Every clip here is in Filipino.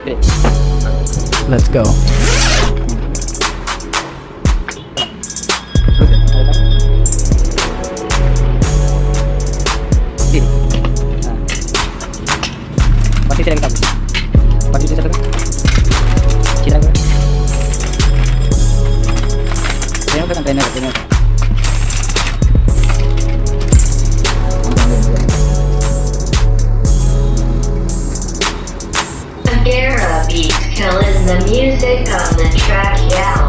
Let's go. Pasti tidak kita. Pasti bisa terus. Cina gue. Saya udah kontainer punya. Era beats killing the music on the track, yeah.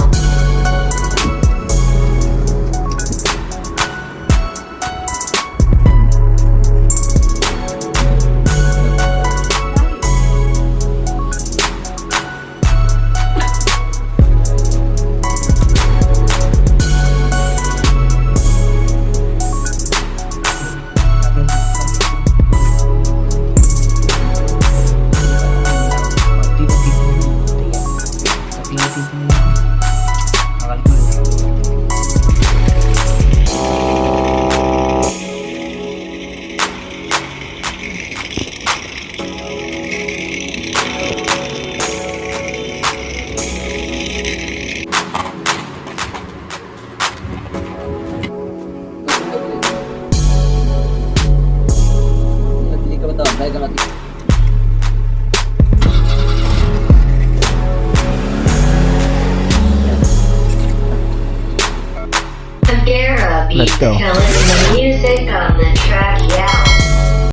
Let's go. Killing the music on the track, yeah.